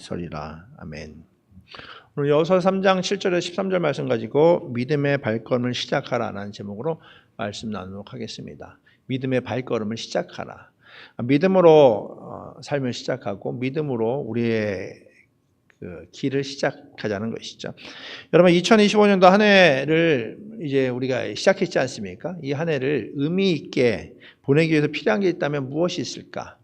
서리라. 아멘. 오늘 여호수아 3장 7절에서 13절 말씀 가지고 믿음의 발걸음을 시작하라는 제목으로 말씀 나누도록 하겠습니다. 믿음의 발걸음을 시작하라. 믿음으로 삶을 시작하고 믿음으로 우리의 그 길을 시작하자는 것이죠. 여러분 2025년도 한 해를 이제 우리가 시작했지 않습니까? 이 한 해를 의미 있게 보내기 위해서 필요한 게 있다면 무엇이 있을까?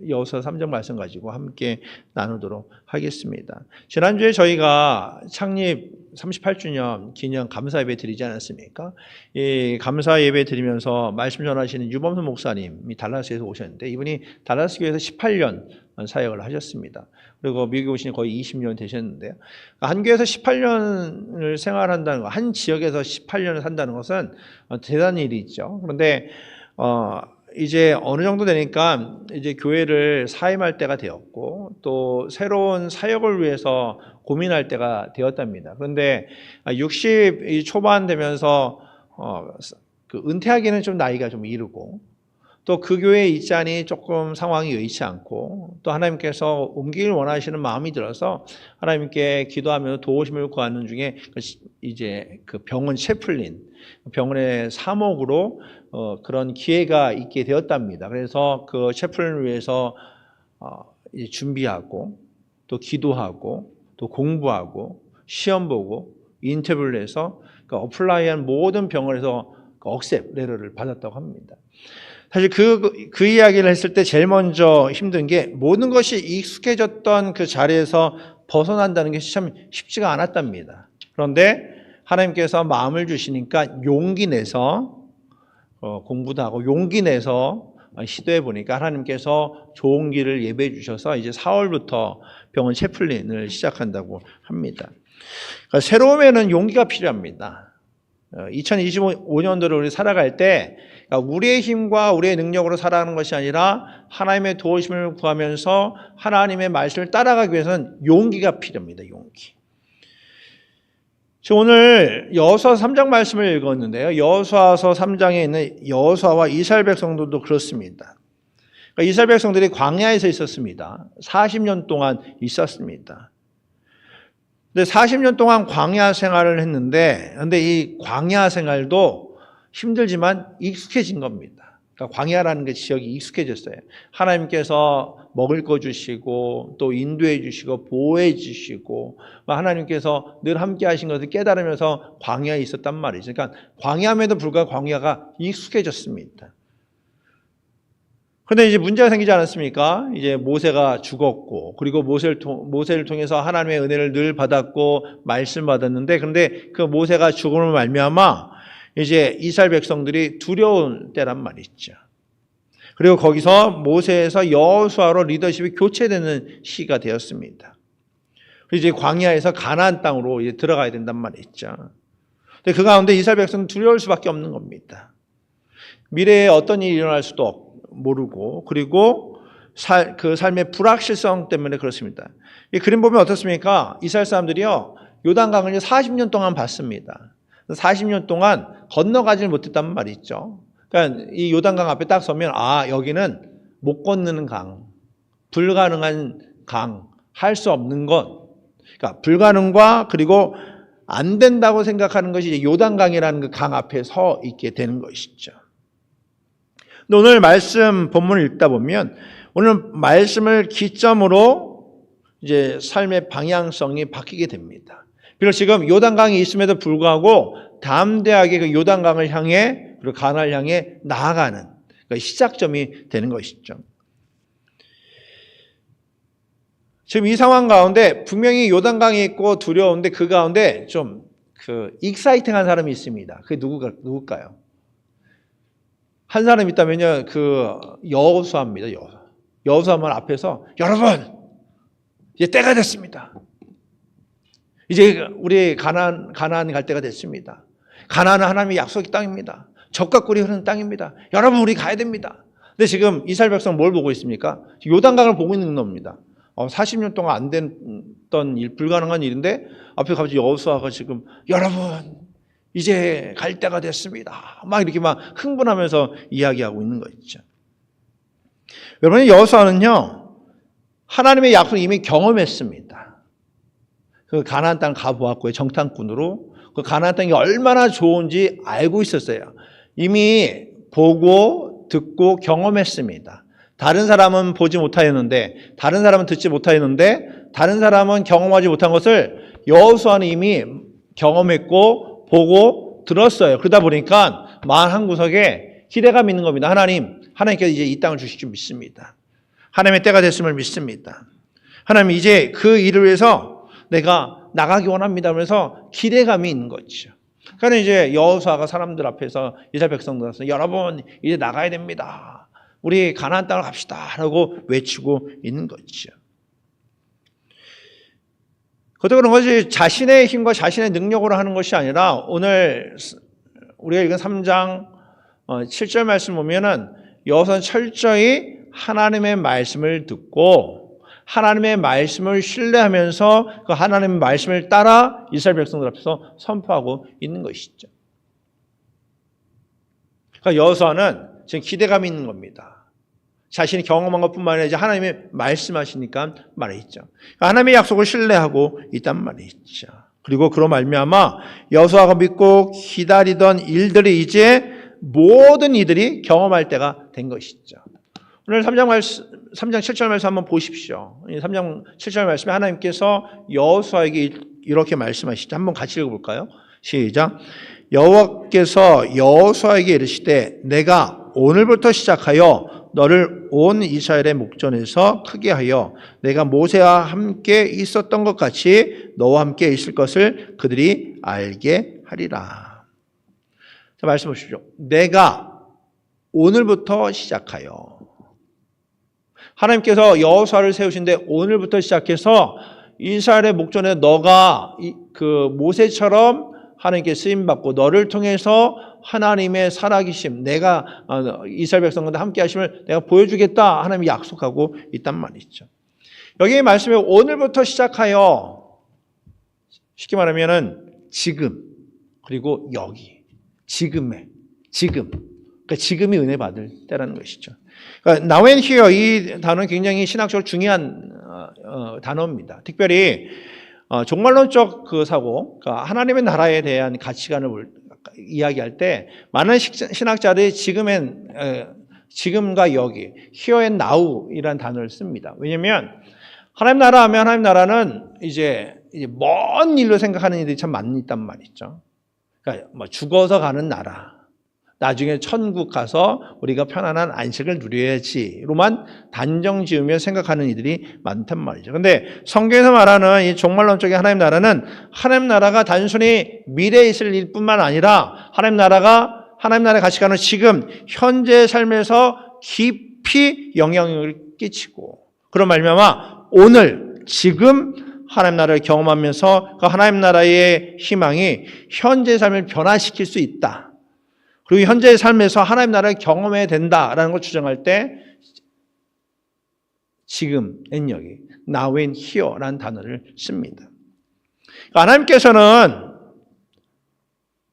여호수아 3장 말씀 가지고 함께 나누도록 하겠습니다. 지난주에 저희가 창립 38주년 기념 감사 예배 드리지 않았습니까? 이 감사 예배 드리면서 말씀 전하시는 유범수 목사님이 달라스에서 오셨는데 이분이 달라스 교회에서 18년 사역을 하셨습니다. 그리고 미국에 오신 거의 20년 되셨는데요. 한 교회에서 18년을 생활한다는 것, 한 지역에서 18년을 산다는 것은 대단한 일이죠. 그런데 이제 어느 정도 되니까 이제 교회를 사임할 때가 되었고 또 새로운 사역을 위해서 고민할 때가 되었답니다. 그런데 60 초반 되면서 그 은퇴하기는 좀 나이가 좀 이르고 또 그 교회에 있자니 조금 상황이 여의치 않고 또 하나님께서 옮기길 원하시는 마음이 들어서 하나님께 기도하면서 도우심을 구하는 중에 이제 그 병원 채플린 병원의 사목으로 그런 기회가 있게 되었답니다. 그래서 그 채플린을 위해서 준비하고 또 기도하고 또 공부하고 시험 보고 인터뷰를 해서 어플라이한 모든 병원에서 억셉 레터를 받았다고 합니다. 사실 그 이야기를 했을 때 제일 먼저 힘든 게 모든 것이 익숙해졌던 그 자리에서 벗어난다는 게 참 쉽지가 않았답니다. 그런데 하나님께서 마음을 주시니까 용기 내서 공부도 하고 용기 내서 시도해 보니까 하나님께서 좋은 길을 예배해 주셔서 이제 4월부터 병원 채플린을 시작한다고 합니다. 그러니까 새로움에는 용기가 필요합니다. 2025년도를 우리 살아갈 때 우리의 힘과 우리의 능력으로 살아가는 것이 아니라 하나님의 도우심을 구하면서 하나님의 말씀을 따라가기 위해서는 용기가 필요합니다. 용기. 오늘 여호수아 3장 말씀을 읽었는데요. 여호수아서 3장에 있는 여호수아와 이스라엘 백성들도 그렇습니다. 그러니까 이스라엘 백성들이 광야에서 있었습니다. 40년 동안 있었습니다. 근데 40년 동안 광야 생활을 했는데 근데 이 광야 생활도 힘들지만 익숙해진 겁니다. 그러니까 광야라는 게 지역이 익숙해졌어요. 하나님께서 먹을 거 주시고 또 인도해 주시고 보호해 주시고 하나님께서 늘 함께 하신 것을 깨달으면서 광야에 있었단 말이죠. 그러니까 광야임에도 불구하고 광야가 익숙해졌습니다. 그런데 이제 문제가 생기지 않았습니까? 이제 모세가 죽었고 그리고 모세를 통해서 하나님의 은혜를 늘 받았고 말씀 받았는데 그런데 그 모세가 죽음을 말미암아 이제 이스라엘 백성들이 두려운 때란 말이죠. 그리고 거기서 모세에서 여호수아로 리더십이 교체되는 시기가 되었습니다. 그리고 이제 광야에서 가나안 땅으로 이제 들어가야 된단 말이죠. 근데 그 가운데 이스라엘 백성은 두려울 수밖에 없는 겁니다. 미래에 어떤 일이 일어날 수도 모르고 그리고 그 삶의 불확실성 때문에 그렇습니다. 이 그림 보면 어떻습니까? 이스라엘 사람들이요 요단강을 40년 동안 봤습니다. 40년 동안 건너가지 못했단 말이죠. 그러니까 이 요단강 앞에 딱 서면 여기는 못 건너는 강, 불가능한 강, 할 수 없는 것. 그러니까 불가능과 그리고 안 된다고 생각하는 것이 이제 요단강이라는 그 강 앞에 서 있게 되는 것이죠. 근데 오늘 말씀 본문을 읽다 보면 오늘 말씀을 기점으로 이제 삶의 방향성이 바뀌게 됩니다. 그리고 지금 요단강이 있음에도 불구하고 담대하게 그 요단강을 향해 그리고 가나안을 향해 나아가는 그러니까 시작점이 되는 것이죠. 지금 이 상황 가운데 분명히 요단강이 있고 두려운데 그 가운데 좀 익사이팅한 사람이 있습니다. 그게 누굴까요? 한 사람 있다면요, 여호수아입니다. 여호수아만 앞에서 여러분 이제 때가 됐습니다. 이제 우리 가나안 갈 때가 됐습니다. 가나안은 하나님의 약속의 땅입니다. 젖과 꿀이 흐르는 땅입니다. 여러분 우리 가야 됩니다. 근데 지금 이스라엘 백성 뭘 보고 있습니까? 요단강을 보고 있는 겁니다. 40년 동안 안 됐던 일, 불가능한 일인데 앞에 갑자기 여호수아가 지금 여러분 이제 갈 때가 됐습니다. 막 이렇게 막 흥분하면서 이야기하고 있는 거 있죠. 여러분 여호수아는요 하나님의 약속을 이미 경험했습니다. 그 가나안 땅 가보았고요. 정탐꾼으로 그 가나안 땅이 얼마나 좋은지 알고 있었어요. 이미 보고 듣고 경험했습니다. 다른 사람은 보지 못하였는데, 다른 사람은 듣지 못하였는데, 다른 사람은 경험하지 못한 것을 여호수아는 이미 경험했고 보고 들었어요. 그러다 보니까 마음 한구석에 기대감이 있는 겁니다. 하나님께서 이제 이 땅을 주실 줄 믿습니다. 하나님의 때가 됐음을 믿습니다. 하나님 이제 그 일을 위해서 내가 나가기 원합니다. 그래서 기대감이 있는 거죠. 그러니까 이제 여호수아가 사람들 앞에서 이스라엘 백성들 앞에서 여러분 이제 나가야 됩니다. 우리 가나안 땅을 갑시다 라고 외치고 있는 거죠. 그것도 그런 것이 자신의 힘과 자신의 능력으로 하는 것이 아니라 오늘 우리가 읽은 3장 7절 말씀 보면은 여호수아는 철저히 하나님의 말씀을 듣고 하나님의 말씀을 신뢰하면서 그 하나님의 말씀을 따라 이스라엘 백성들 앞에서 선포하고 있는 것이죠. 그러니까 여호수아는 지금 기대감이 있는 겁니다. 자신이 경험한 것뿐만 아니라 이제 하나님이 말씀하시니까 말이죠. 하나님의 약속을 신뢰하고 있단 말이죠. 그리고 그로 말미암아 여호수아가 믿고 기다리던 일들이 이제 모든 이들이 경험할 때가 된 것이죠. 오늘 3장 7절 말씀 한번 보십시오. 3장 7절 말씀에 하나님께서 여호수아에게 이렇게 말씀하시죠. 한번 같이 읽어볼까요? 시작. 여호와께서 여호수아에게 이르시되 내가 오늘부터 시작하여 너를 온 이스라엘의 목전에서 크게 하여 내가 모세와 함께 있었던 것 같이 너와 함께 있을 것을 그들이 알게 하리라. 자, 말씀 보십시오. 내가 오늘부터 시작하여. 하나님께서 여호수아를 세우신데 오늘부터 시작해서 이스라엘의 목전에 너가 그 모세처럼 하나님께 쓰임받고 너를 통해서 하나님의 살아계심, 내가 이스라엘 백성들과 함께 하심을 내가 보여주겠다 하나님이 약속하고 있단 말이죠. 여기 말씀에 오늘부터 시작하여 쉽게 말하면은 지금 그리고 여기 지금 그러니까 지금이 은혜 받을 때라는 것이죠. 그러니까 now and here 이 단어는 굉장히 신학적으로 중요한 단어입니다. 특별히 종말론적 그 사고, 그러니까 하나님의 나라에 대한 가치관을 이야기할 때 많은 신학자들이 지금과 여기, here and now이라는 단어를 씁니다. 왜냐하면 하나님 나라 하면 하나님 나라는 이제 먼 일로 생각하는 이들이 참 많이 있단 말이죠. 그러니까 뭐 죽어서 가는 나라, 나중에 천국 가서 우리가 편안한 안식을 누려야지로만 단정 지으며 생각하는 이들이 많단 말이죠. 그런데 성경에서 말하는 이 종말론적인 하나님 나라는 하나님 나라가 단순히 미래에 있을 일뿐만 아니라 하나님 나라의 가치관은 지금 현재 삶에서 깊이 영향을 끼치고 그런 말미암아 오늘 지금 하나님 나라를 경험하면서 그 하나님 나라의 희망이 현재 삶을 변화시킬 수 있다. 그리고 현재의 삶에서 하나님 나라를 경험해야 된다라는 걸 주장할 때 지금, 여기, now and here라는 단어를 씁니다. 하나님께서는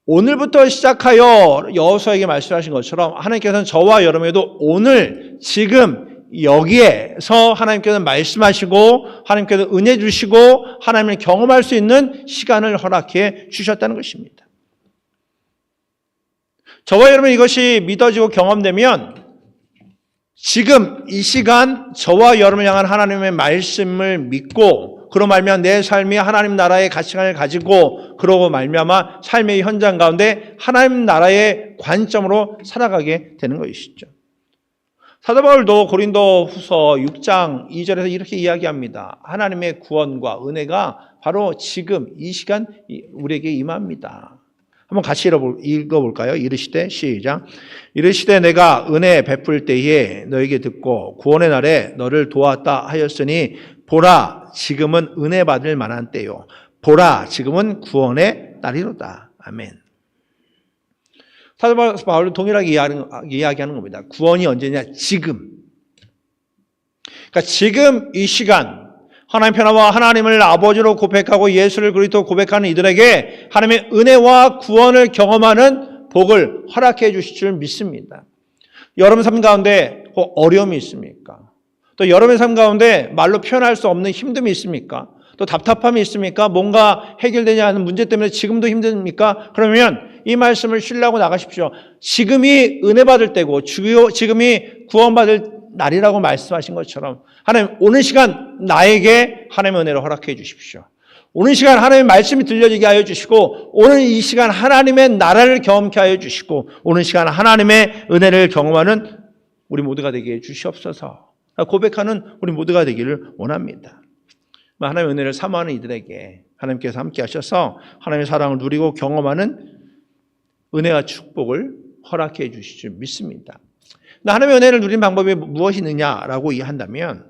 오늘부터 시작하여 여호수아에게 말씀하신 것처럼 하나님께서는 저와 여러분에게도 오늘, 지금, 여기에서 하나님께서 말씀하시고 하나님께서 은혜 주시고 하나님을 경험할 수 있는 시간을 허락해 주셨다는 것입니다. 저와 여러분 이것이 믿어지고 경험되면 지금 이 시간 저와 여러분을 향한 하나님의 말씀을 믿고 그로 말미암아 내 삶이 하나님 나라의 가치관을 가지고 그러고 말미암아 삶의 현장 가운데 하나님 나라의 관점으로 살아가게 되는 것이죠. 사도 바울도 고린도 후서 6장 2절에서 이렇게 이야기합니다. 하나님의 구원과 은혜가 바로 지금 이 시간 우리에게 임합니다. 한번 같이 읽어볼까요? 이르시되 시작. 이르시되 내가 은혜 베풀 때에 너에게 듣고 구원의 날에 너를 도왔다 하였으니 보라 지금은 은혜 받을 만한 때요. 보라 지금은 구원의 날이로다. 아멘. 사도 바울은 동일하게 이야기하는 겁니다. 구원이 언제냐? 지금. 그러니까 지금 이 시간 하나님 편화와 하나님을 아버지로 고백하고 예수를 그리스도 고백하는 이들에게 하나님의 은혜와 구원을 경험하는 복을 허락해 주실 줄 믿습니다. 여러분 삶 가운데 어려움이 있습니까? 또 여러분의 삶 가운데 말로 표현할 수 없는 힘듦이 있습니까? 또 답답함이 있습니까? 뭔가 해결되지 않는 문제 때문에 지금도 힘듭니까? 그러면 이 말씀을 신뢰하고 나가십시오. 지금이 은혜 받을 때고 지금이 구원받을 날이라고 말씀하신 것처럼 하나님 오늘 시간 나에게 하나님의 은혜를 허락해 주십시오. 오늘 시간 하나님의 말씀이 들려지게 하여 주시고 오늘 이 시간 하나님의 나라를 경험케 하여 주시고 오늘 시간 하나님의 은혜를 경험하는 우리 모두가 되게 해 주시옵소서. 고백하는 우리 모두가 되기를 원합니다. 하나님의 은혜를 사모하는 이들에게 하나님께서 함께 하셔서 하나님의 사랑을 누리고 경험하는 은혜와 축복을 허락해 주실 줄 믿습니다. 하나님의 은혜를 누리는 방법이 무엇이 있느냐라고 한다면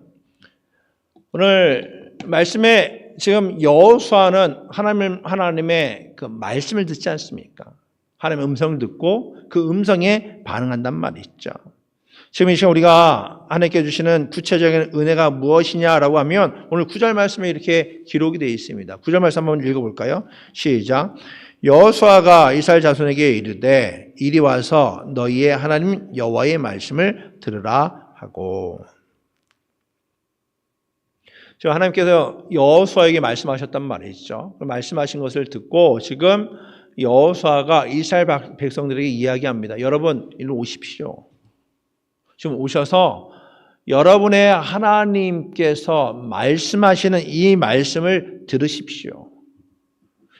오늘 말씀에 지금 여호수아는 하나님의 그 말씀을 듣지 않습니까? 하나님의 음성을 듣고 그 음성에 반응한단 말이죠. 지금 이 시간 우리가 하나님께 주시는 구체적인 은혜가 무엇이냐라고 하면 오늘 9절 말씀에 이렇게 기록이 되어 있습니다. 9절 말씀 한번 읽어볼까요? 시작. 여호수아가 이스라엘 자손에게 이르되 이리 와서 너희의 하나님 여호와의 말씀을 들으라 하고. 지금 하나님께서 여호수아에게 말씀하셨단 말이죠. 말씀하신 것을 듣고 지금 여호수아가 이스라엘 백성들에게 이야기합니다. 여러분 일로 오십시오. 지금 오셔서 여러분의 하나님께서 말씀하시는 이 말씀을 들으십시오.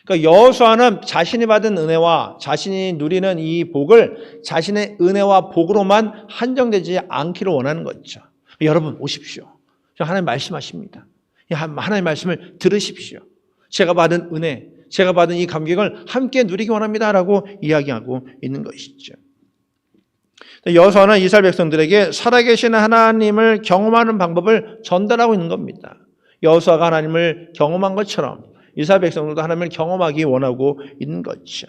그러니까 여호수아는 자신이 받은 은혜와 자신이 누리는 이 복을 자신의 은혜와 복으로만 한정되지 않기를 원하는 거죠. 여러분 오십시오. 하나님 말씀하십니다. 하나님의 말씀을 들으십시오. 제가 받은 은혜, 제가 받은 이 감격을 함께 누리기 원합니다라고 이야기하고 있는 것이죠. 여호수아는 이스라엘 백성들에게 살아계신 하나님을 경험하는 방법을 전달하고 있는 겁니다. 여호수아가 하나님을 경험한 것처럼 이스라엘 백성들도 하나님을 경험하기 원하고 있는 거죠.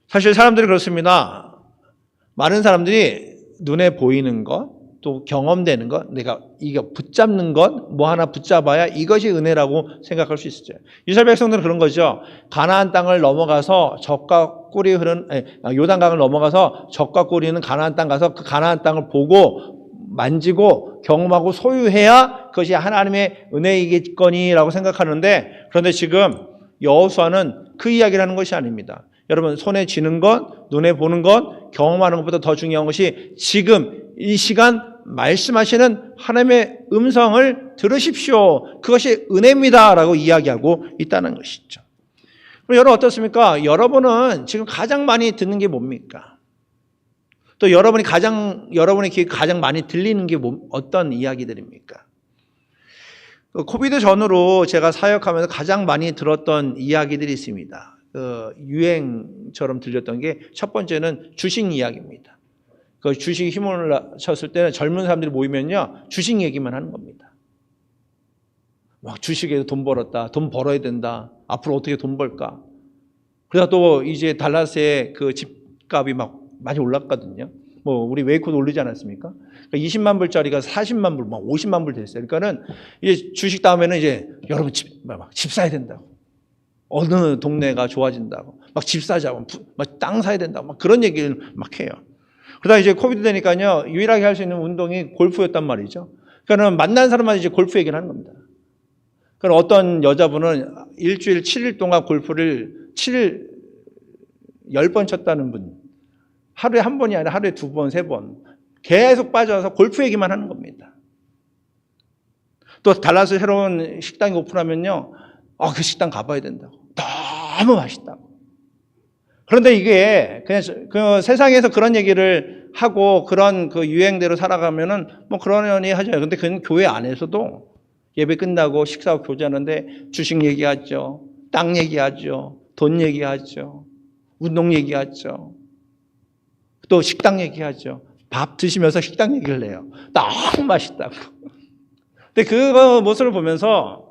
사실 사람들이 그렇습니다. 많은 사람들이 눈에 보이는 것, 또 경험되는 것, 내가 이거 붙잡는 것, 뭐 하나 붙잡아야 이것이 은혜라고 생각할 수 있어요. 이스라엘 백성들은 그런 거죠. 가나안 땅을 넘어가서 젖과 꿀이 흐르는 요단강을 넘어가서 젖과 꿀이 있는 가나안 땅 가서 그 가나안 땅을 보고 만지고 경험하고 소유해야 그것이 하나님의 은혜이겠거니라고 생각하는데 그런데 지금 여호수아는 그 이야기를 하는 것이 아닙니다. 여러분 손에 쥐는 것, 눈에 보는 것, 경험하는 것보다 더 중요한 것이 지금 이 시간 말씀하시는 하나님의 음성을 들으십시오. 그것이 은혜입니다라고 이야기하고 있다는 것이죠. 여러분 어떻습니까? 여러분은 지금 가장 많이 듣는 게 뭡니까? 또 여러분의 귀에 가장 많이 들리는 게 어떤 이야기들입니까? 코비드 전후로 제가 사역하면서 가장 많이 들었던 이야기들이 있습니다. 유행처럼 들렸던 게 첫 번째는 주식 이야기입니다. 그 주식이 힘을 쳤을 때는 젊은 사람들이 모이면요 주식 얘기만 하는 겁니다. 막 주식에서 돈 벌었다, 돈 벌어야 된다, 앞으로 어떻게 돈 벌까. 그러다 또 이제 달라스의 그 집값이 막 많이 올랐거든요. 뭐 우리 웨이코도 오르지 않았습니까? 그러니까 20만 불짜리가 40만 불, 막 50만 불 됐어요. 그러니까는 이제 주식 다음에는 이제 여러분 집 사야 된다고. 어느 동네가 좋아진다고. 막 집 사자고. 막 땅 사야 된다고. 막 그런 얘기를 막 해요. 그러다 이제 코비드 되니까요. 유일하게 할 수 있는 운동이 골프였단 말이죠. 그러니까 만난 사람만 이제 골프 얘기를 하는 겁니다. 그럼 어떤 여자분은 일주일 7일 동안 골프를 10번 쳤다는 분. 하루에 한 번이 아니라 하루에 2번, 3번. 계속 빠져서 골프 얘기만 하는 겁니다. 또 달라스 새로운 식당이 오픈하면요. 그 식당 가봐야 된다고. 너무 맛있다고. 그런데 이게 그냥 그 세상에서 그런 얘기를 하고 그런 그 유행대로 살아가면은 뭐 그러려니 하죠. 근데 그건 교회 안에서도 예배 끝나고 식사하고 교제하는데 주식 얘기하죠. 땅 얘기하죠. 돈 얘기하죠. 운동 얘기하죠. 또 식당 얘기하죠. 밥 드시면서 식당 얘기를 해요. 너무 맛있다고. 근데 그 모습을 보면서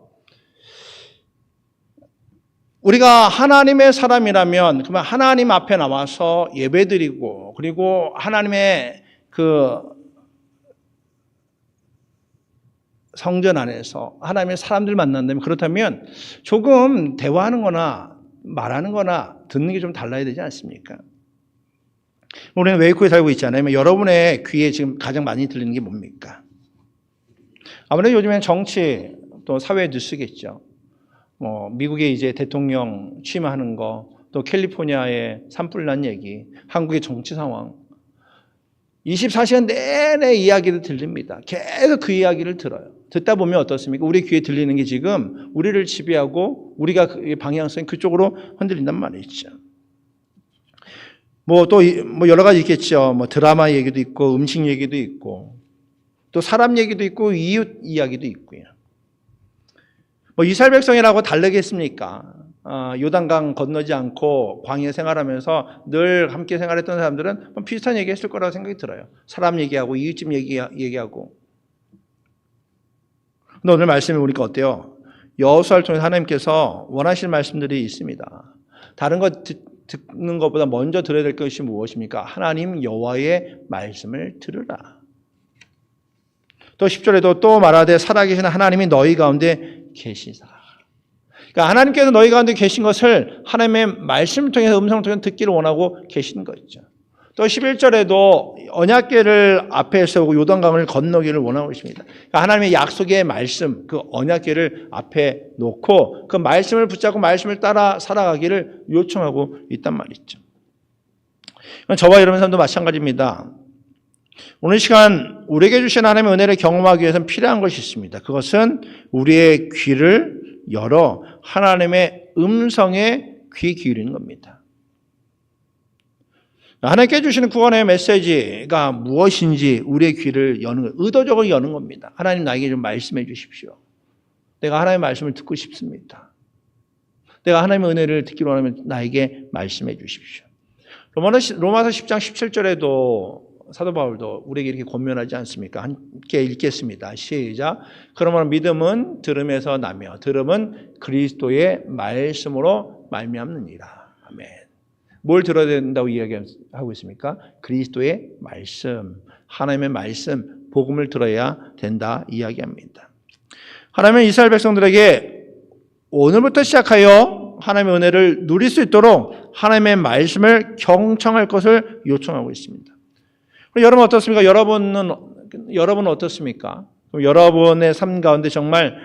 우리가 하나님의 사람이라면 그러면 하나님 앞에 나와서 예배드리고 그리고 하나님의 그 성전 안에서 하나님의 사람들 만난다면 그렇다면 조금 대화하는 거나 말하는 거나 듣는 게 좀 달라야 되지 않습니까? 우리는 웨이코에 살고 있잖아요. 여러분의 귀에 지금 가장 많이 들리는 게 뭡니까? 아무래도 요즘엔 정치, 또 사회 뉴스겠죠. 미국의 이제 대통령 취임하는 거, 또 캘리포니아의 산불 난 얘기, 한국의 정치 상황. 24시간 내내 이야기를 들립니다. 계속 그 이야기를 들어요. 듣다 보면 어떻습니까? 우리 귀에 들리는 게 지금 우리를 지배하고 우리가 방향성이 그쪽으로 흔들린단 말이죠. 여러 가지 있겠죠. 드라마 얘기도 있고, 음식 얘기도 있고, 또 사람 얘기도 있고, 이웃 이야기도 있고요. 이스라엘 백성이라고 다르겠습니까? 요단강 건너지 않고 광야 생활하면서 늘 함께 생활했던 사람들은 비슷한 얘기 했을 거라고 생각이 들어요. 사람 얘기하고, 이웃집 얘기하고. 근데 오늘 말씀을 보니까 어때요? 여호수아를 통해 하나님께서 원하시는 말씀들이 있습니다. 다른 거 듣는 것보다 먼저 들어야 될 것이 무엇입니까? 하나님 여호와의 말씀을 들으라. 또 10절에도 또 말하되 살아계신 하나님이 너희 가운데 계시사. 그러니까 하나님께서 너희 가운데 계신 것을 하나님의 말씀을 통해서 음성을 통해서 듣기를 원하고 계신 거죠. 또 11절에도 언약궤를 앞에 세우고 요단강을 건너기를 원하고 있습니다. 그러니까 하나님의 약속의 말씀, 그 언약궤를 앞에 놓고 그 말씀을 붙잡고 말씀을 따라 살아가기를 요청하고 있단 말이죠. 저와 여러분 삶도 마찬가지입니다. 오늘 시간 우리에게 주신 하나님의 은혜를 경험하기 위해서는 필요한 것이 있습니다. 그것은 우리의 귀를 열어 하나님의 음성에 귀 기울이는 겁니다. 하나님께 주시는 구원의 메시지가 무엇인지 우리의 귀를 여는, 의도적으로 여는 겁니다. 하나님 나에게 좀 말씀해 주십시오. 내가 하나님의 말씀을 듣고 싶습니다. 내가 하나님의 은혜를 듣기로 하면 나에게 말씀해 주십시오. 로마서 10장 17절에도 사도 바울도 우리에게 이렇게 권면하지 않습니까? 함께 읽겠습니다. 시작. 그러므로 믿음은 들음에서 나며 들음은 그리스도의 말씀으로 말미암느니라. 아멘. 뭘 들어야 된다고 이야기하고 있습니까? 그리스도의 말씀, 하나님의 말씀, 복음을 들어야 된다 이야기합니다. 하나님은 이스라엘 백성들에게 오늘부터 시작하여 하나님의 은혜를 누릴 수 있도록 하나님의 말씀을 경청할 것을 요청하고 있습니다. 여러분 어떻습니까? 여러분은 어떻습니까? 여러분의 삶 가운데 정말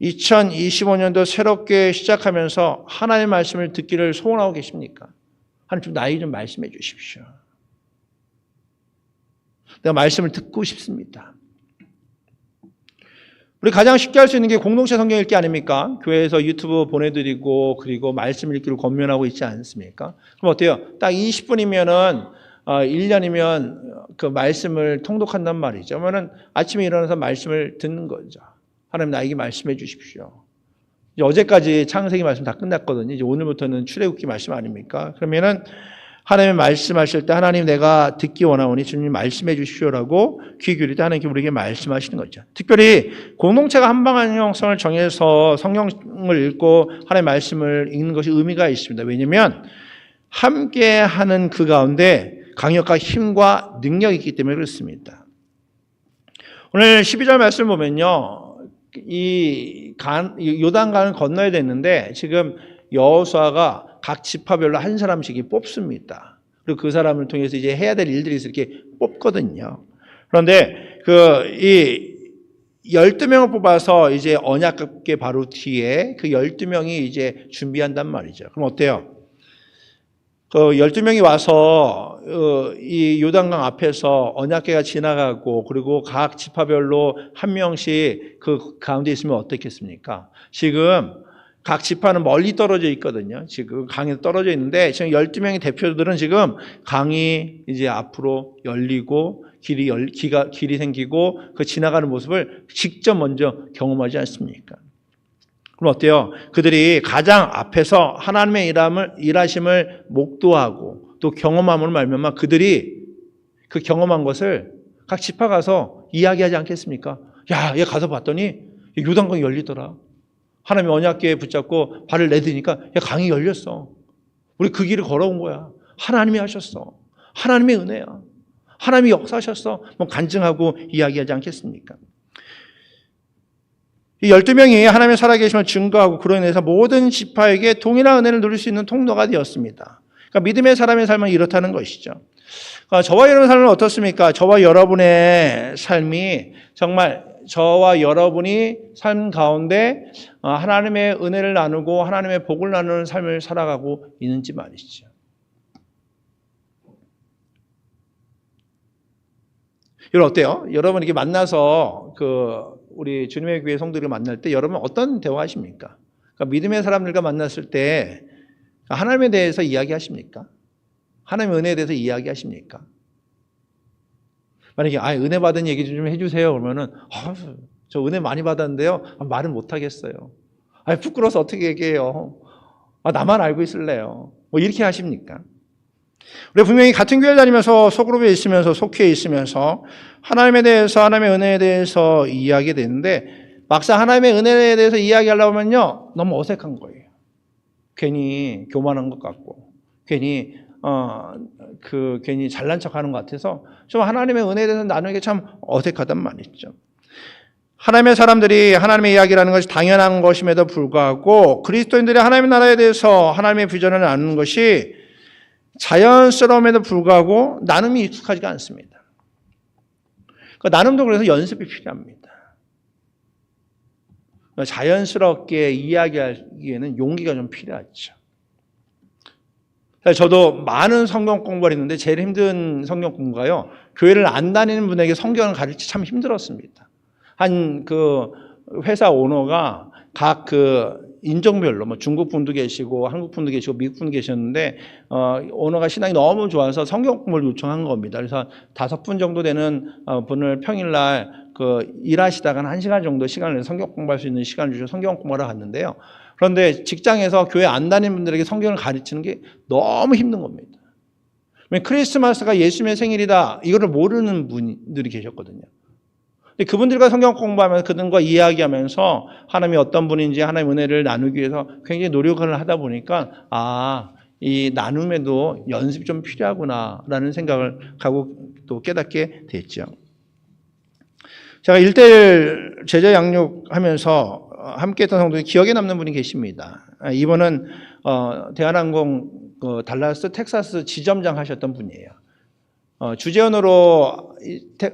2025년도 새롭게 시작하면서 하나님의 말씀을 듣기를 소원하고 계십니까? 하나님 좀 나에게 좀 말씀해 주십시오. 내가 말씀을 듣고 싶습니다. 우리 가장 쉽게 할 수 있는 게 공동체 성경 읽기 아닙니까? 교회에서 유튜브 보내드리고 그리고 말씀 읽기를 권면하고 있지 않습니까? 그럼 어때요? 딱 20분이면은 1년이면 그 말씀을 통독한단 말이죠. 그러면은 아침에 일어나서 말씀을 듣는 거죠. 하나님 나에게 말씀해 주십시오. 이제 어제까지 창세기 말씀 다 끝났거든요. 이제 오늘부터는 출애굽기 말씀 아닙니까? 그러면은 하나님 말씀하실 때 하나님 내가 듣기 원하오니 주님 말씀해 주십시오라고 귀 기울일 때 하나님께 우리에게 말씀하시는 거죠. 특별히 공동체가 한방향성을 정해서 성경을 읽고 하나님의 말씀을 읽는 것이 의미가 있습니다. 왜냐하면 함께하는 그 가운데 강력한 힘과 능력이 있기 때문에 그렇습니다. 오늘 12절 말씀을 보면요. 이 요단강을 건너야 되는데 지금 여호수아가 각 지파별로 한 사람씩 뽑습니다. 그리고 그 사람을 통해서 이제 해야 될 일들이 있어서 이렇게 뽑거든요. 그런데 이 12명을 뽑아서 이제 언약궤 바로 뒤에 그 12명이 이제 준비한단 말이죠. 그럼 어때요? 그 12명이 와서 이 요단강 앞에서 언약궤가 지나가고 그리고 각 지파별로 한 명씩 그 가운데 있으면 어떻겠습니까? 지금 각 지파는 멀리 떨어져 있거든요. 지금 강에 떨어져 있는데 지금 12명의 대표들은 지금 강이 이제 앞으로 열리고 길이 생기고 그 지나가는 모습을 직접 먼저 경험하지 않습니까? 그럼 어때요? 그들이 가장 앞에서 하나님의 일하심을 목도하고 또 경험함으로 말미암아 그들이 그 경험한 것을 각 지파 가서 이야기하지 않겠습니까? 야, 얘 가서 봤더니 요단강이 열리더라. 하나님의 언약궤에 붙잡고 발을 내디니까 야, 강이 열렸어. 우리 그 길을 걸어온 거야. 하나님이 하셨어. 하나님의 은혜야. 하나님이 역사하셨어. 간증하고 이야기하지 않겠습니까? 이 12명이 하나님의 살아계심을 증거하고 그로 인해서 모든 지파에게 동일한 은혜를 누릴 수 있는 통로가 되었습니다. 그러니까 믿음의 사람의 삶은 이렇다는 것이죠. 그러니까 저와 여러분의 삶은 어떻습니까? 저와 여러분의 삶이 정말 저와 여러분이 삶 가운데 하나님의 은혜를 나누고 하나님의 복을 나누는 삶을 살아가고 있는지 말이죠. 여러분 어때요? 여러분 이렇게 만나서 우리 주님의 교회 성도들을 만날 때 여러분 어떤 대화하십니까? 그러니까 믿음의 사람들과 만났을 때 하나님에 대해서 이야기하십니까? 하나님의 은혜에 대해서 이야기하십니까? 만약에 은혜 받은 얘기 좀 해주세요. 그러면은 저 은혜 많이 받았는데요. 말은 못 하겠어요. 부끄러워서 어떻게 얘기해요? 나만 알고 있을래요. 뭐 이렇게 하십니까? 우리 분명히 같은 교회를 다니면서 소그룹에 있으면서 속회에 있으면서 하나님에 대해서 하나님의 은혜에 대해서 이야기되는데 막상 하나님의 은혜에 대해서 이야기하려고 하면요 너무 어색한 거예요. 괜히 교만한 것 같고 괜히 괜히 잘난 척하는 것 같아서 좀 하나님의 은혜에 대해서 나누기 참 어색하단 말이죠. 하나님의 사람들이 하나님의 이야기라는 것이 당연한 것임에도 불구하고 그리스도인들이 하나님의 나라에 대해서 하나님의 비전을 나누는 것이 자연스러움에도 불구하고 나눔이 익숙하지가 않습니다. 나눔도 그래서 연습이 필요합니다. 자연스럽게 이야기하기에는 용기가 좀 필요하죠. 저도 많은 성경 공부를 했는데 제일 힘든 성경 공부가요. 교회를 안 다니는 분에게 성경을 가르치기 참 힘들었습니다. 한 회사 오너가 각 인종별로 뭐 중국 분도 계시고 한국 분도 계시고 미국 분도 계셨는데 오너가 신앙이 너무 좋아서 성경 공부를 요청한 겁니다. 그래서 5분 정도 되는 분을 평일날 일하시다가 1시간 정도 시간을 내서 성경 공부할 수 있는 시간을 주셔서 성경 공부하러 갔는데요. 그런데 직장에서 교회 안 다니는 분들에게 성경을 가르치는 게 너무 힘든 겁니다. 크리스마스가 예수님의 생일이다 이거를 모르는 분들이 계셨거든요. 그분들과 성경 공부하면서 그들과 이야기하면서 하나님이 어떤 분인지 하나님의 은혜를 나누기 위해서 굉장히 노력을 하다 보니까 이 나눔에도 연습이 좀 필요하구나라는 생각을 하고 또 깨닫게 됐죠. 제가 1:1 제자 양육하면서 함께했던 성도들이 기억에 남는 분이 계십니다. 이분은 대한항공 달라스 텍사스 지점장 하셨던 분이에요. 주재원으로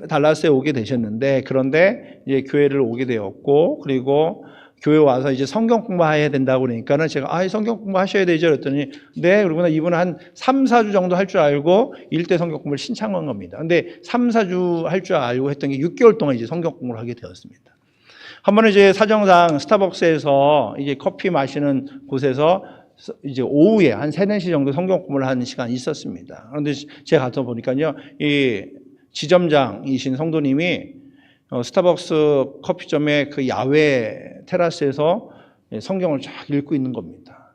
달라스에 오게 되셨는데 그런데 이제 교회를 오게 되었고 그리고 교회 와서 이제 성경 공부해야 된다고 그러니까는 제가 성경 공부하셔야 되죠 그랬더니 네 그러구나. 이분은 한 3, 4주 정도 할 줄 알고 1대 성경 공부를 신청한 겁니다. 근데 3, 4주 할 줄 알고 했던 게 6개월 동안 이제 성경 공부를 하게 되었습니다. 한 번은 이제 사정상 스타벅스에서 이제 커피 마시는 곳에서 이제 오후에 한 3, 4시 정도 성경 공부를 하는 시간이 있었습니다. 그런데 제가 가서 보니까요, 이 지점장이신 성도님이 스타벅스 커피점의 야외 테라스에서 성경을 쫙 읽고 있는 겁니다.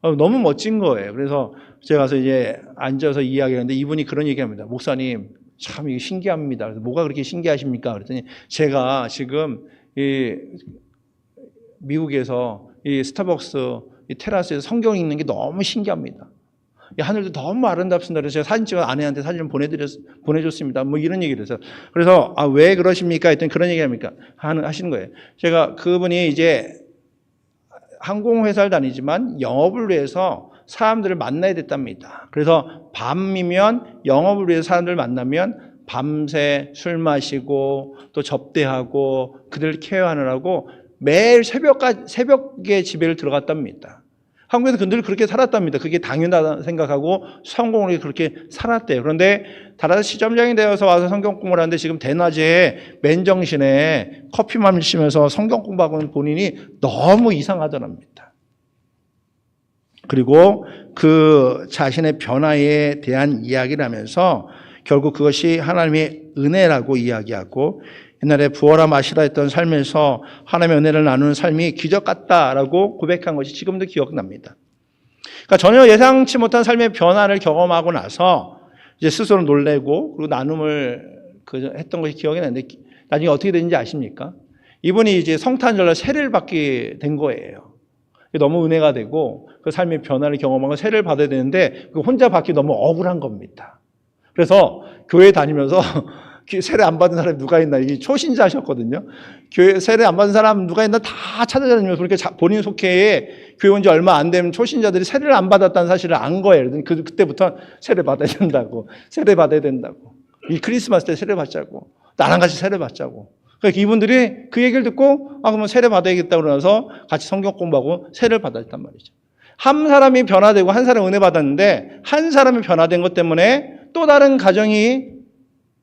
너무 멋진 거예요. 그래서 제가 가서 이제 앉아서 이야기하는데 이분이 그런 얘기합니다. 목사님, 참 이게 신기합니다. 그래서 뭐가 그렇게 신기하십니까? 그랬더니 제가 지금 이 미국에서 이 스타벅스 이 테라스에서 성경 읽는 게 너무 신기합니다. 이 하늘도 너무 아름답습니다. 그래서 제가 사진 찍어 아내한테 사진을 보내줬습니다. 뭐 이런 얘기를 해서. 그래서 왜 그러십니까? 했더니 그런 얘기 하시는 거예요. 제가 그분이 이제 항공회사를 다니지만 영업을 위해서 사람들을 만나야 됐답니다. 그래서 밤이면 영업을 위해서 사람들을 만나면 밤새 술 마시고 또 접대하고 그들을 케어하느라고 매일 새벽에 집에를 들어갔답니다. 한국에서 늘 그렇게 살았답니다. 그게 당연하다 생각하고 성공을 그렇게 살았대요. 그런데 달아서 시점장이 되어서 와서 성경 공부를 하는데 지금 대낮에 맨정신에 커피만 마시면서 성경 공부하고는 본인이 너무 이상하더랍니다. 그리고 그 자신의 변화에 대한 이야기를 하면서 결국 그것이 하나님의 은혜라고 이야기하고 옛날에 부어라 마시라 했던 삶에서 하나님의 은혜를 나누는 삶이 기적 같다라고 고백한 것이 지금도 기억납니다. 그러니까 전혀 예상치 못한 삶의 변화를 경험하고 나서 이제 스스로 놀래고 그리고 나눔을 했던 것이 기억이 나는데 나중에 어떻게 됐는지 아십니까? 이분이 이제 성탄절날 세례를 받게 된 거예요. 너무 은혜가 되고 그 삶의 변화를 경험하고 세례를 받아야 되는데 혼자 받기 너무 억울한 겁니다. 그래서 교회 다니면서 세례 안 받은 사람이 누가 있나? 이게 초신자셨거든요. 교회 세례 안 받은 사람 누가 있나 다 찾아다니면서 그렇게 본인 속해에 교회 온 지 얼마 안 되면 초신자들이 세례를 안 받았다는 사실을 안 거예요. 그때부터 세례 받아야 된다고. 세례 받아야 된다고. 이 크리스마스 때 세례 받자고. 나랑 같이 세례 받자고. 그러니까 이분들이 그 얘기를 듣고 그러면 세례 받아야겠다고 그러면서 같이 성경 공부하고 세례를 받았단 말이죠. 한 사람이 변화되고 한 사람이 은혜 받았는데 한 사람이 변화된 것 때문에 또 다른 가정이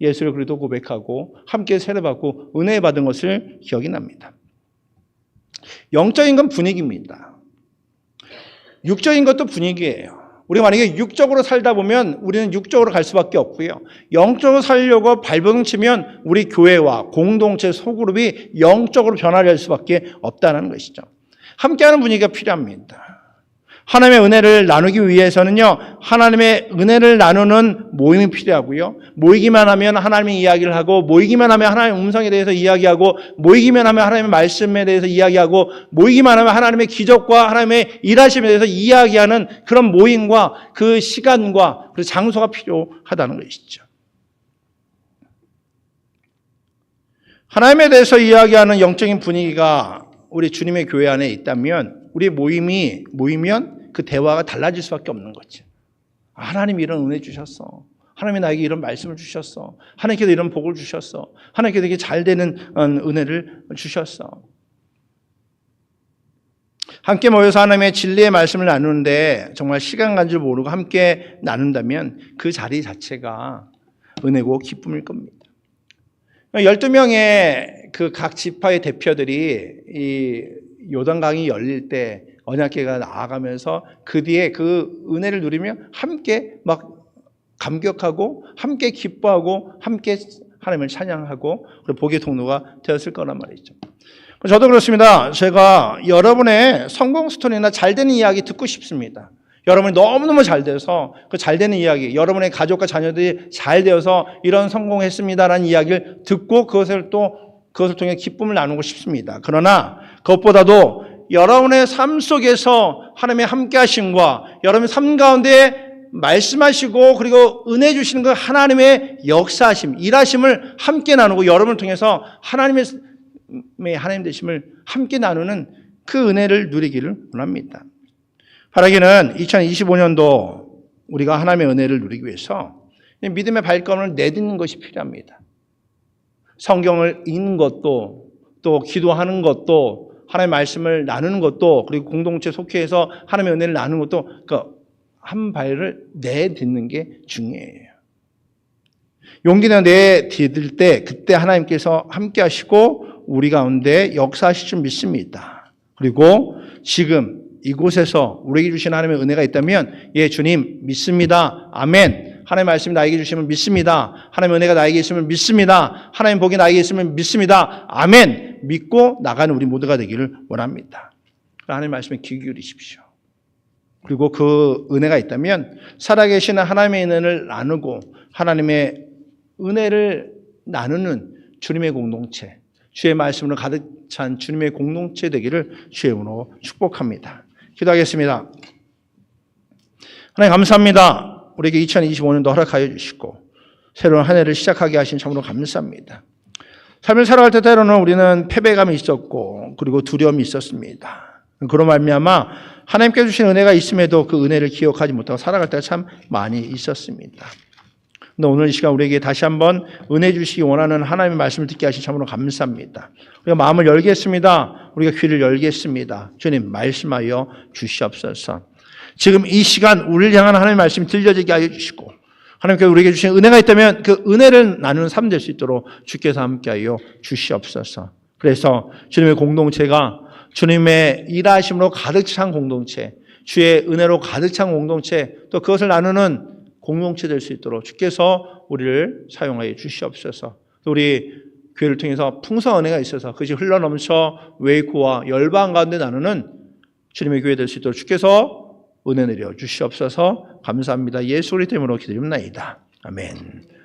예수를 그리도 고백하고 함께 세례받고 은혜 받은 것을 기억이 납니다. 영적인 건 분위기입니다. 육적인 것도 분위기예요. 우리가 만약에 육적으로 살다 보면 우리는 육적으로 갈 수밖에 없고요. 영적으로 살려고 발버둥 치면 우리 교회와 공동체 소그룹이 영적으로 변화를 할 수밖에 없다는 것이죠. 함께하는 분위기가 필요합니다. 하나님의 은혜를 나누기 위해서는요, 하나님의 은혜를 나누는 모임이 필요하고요. 모이기만 하면 하나님의 이야기를 하고, 모이기만 하면 하나님의 음성에 대해서 이야기하고, 모이기만 하면 하나님의 말씀에 대해서 이야기하고, 모이기만 하면 하나님의 기적과 하나님의 일하심에 대해서 이야기하는 그런 모임과 그 시간과 그 장소가 필요하다는 것이죠. 하나님에 대해서 이야기하는 영적인 분위기가 우리 주님의 교회 안에 있다면, 우리 모이면 그 대화가 달라질 수밖에 없는 거죠. 하나님이 이런 은혜 주셨어. 하나님이 나에게 이런 말씀을 주셨어. 하나님께서 이런 복을 주셨어. 하나님께서 되게 잘 되는 은혜를 주셨어. 함께 모여서 하나님의 진리의 말씀을 나누는데 정말 시간 간 줄 모르고 함께 나눈다면 그 자리 자체가 은혜고 기쁨일 겁니다. 12명의 그 각 지파의 대표들이 이 요단강이 열릴 때 언약궤가 나아가면서 그 뒤에 그 은혜를 누리며 함께 막 감격하고 함께 기뻐하고 함께 하나님을 찬양하고 그리고 복의 통로가 되었을 거란 말이죠. 저도 그렇습니다. 제가 여러분의 성공 스토리나 잘 되는 이야기 듣고 싶습니다. 여러분이 너무너무 잘 돼서 그 잘 되는 이야기, 여러분의 가족과 자녀들이 잘 되어서 이런 성공했습니다라는 이야기를 듣고 그것을 통해 기쁨을 나누고 싶습니다. 그러나 그것보다도 여러분의 삶 속에서 하나님의 함께 하심과 여러분의 삶 가운데 말씀하시고 그리고 은혜 주시는 그 하나님의 역사하심, 일하심을 함께 나누고 여러분을 통해서 하나님 되심을 함께 나누는 그 은혜를 누리기를 원합니다. 바라기는 2025년도 우리가 하나님의 은혜를 누리기 위해서 믿음의 발걸음을 내딛는 것이 필요합니다. 성경을 읽는 것도 또 기도하는 것도 하나님의 말씀을 나누는 것도 그리고 공동체 속해서 하나님의 은혜를 나누는 것도 한 발을 내딛는 게 중요해요. 용기를 내딛을 때 그때 하나님께서 함께 하시고 우리 가운데 역사하실 줄 믿습니다. 그리고 지금 이곳에서 우리에게 주신 하나님의 은혜가 있다면 예 주님 믿습니다. 아멘. 하나님의 말씀이 나에게 주시면 믿습니다. 하나님의 은혜가 나에게 있으면 믿습니다. 하나님의 복이 나에게 있으면 믿습니다. 아멘. 믿고 나가는 우리 모두가 되기를 원합니다. 하나님의 말씀에 귀 기울이십시오. 그리고 그 은혜가 있다면 살아계시는 하나님의 은혜를 나누고 하나님의 은혜를 나누는 주님의 공동체, 주의 말씀으로 가득 찬 주님의 공동체 되기를 주의 이름으로 축복합니다. 기도하겠습니다. 하나님 감사합니다. 우리에게 2025년도 허락하여 주시고 새로운 한 해를 시작하게 하신 참으로 감사합니다. 삶을 살아갈 때 때로는 우리는 패배감이 있었고 그리고 두려움이 있었습니다. 그로 말미암아 하나님께 주신 은혜가 있음에도 그 은혜를 기억하지 못하고 살아갈 때가 참 많이 있었습니다. 근데 오늘 이 시간 우리에게 다시 한번 은혜 주시기 원하는 하나님의 말씀을 듣게 하신 참으로 감사합니다. 우리가 마음을 열겠습니다. 우리가 귀를 열겠습니다. 주님 말씀하여 주시옵소서. 지금 이 시간 우리를 향한 하나님의 말씀이 들려지게 하여 주시고 하나님께서 우리에게 주신 은혜가 있다면 그 은혜를 나누는 삶 될 수 있도록 주께서 함께하여 주시옵소서. 그래서 주님의 공동체가 주님의 일하심으로 가득 찬 공동체, 주의 은혜로 가득 찬 공동체, 또 그것을 나누는 공동체 될 수 있도록 주께서 우리를 사용하여 주시옵소서. 우리 교회를 통해서 풍성한 은혜가 있어서 그것이 흘러넘쳐 웨이코와 열방 가운데 나누는 주님의 교회 될 수 있도록 주께서 은혜 내려 주시옵소서. 감사합니다. 예수 그리스도 이름으로 기도드립니다. 아멘.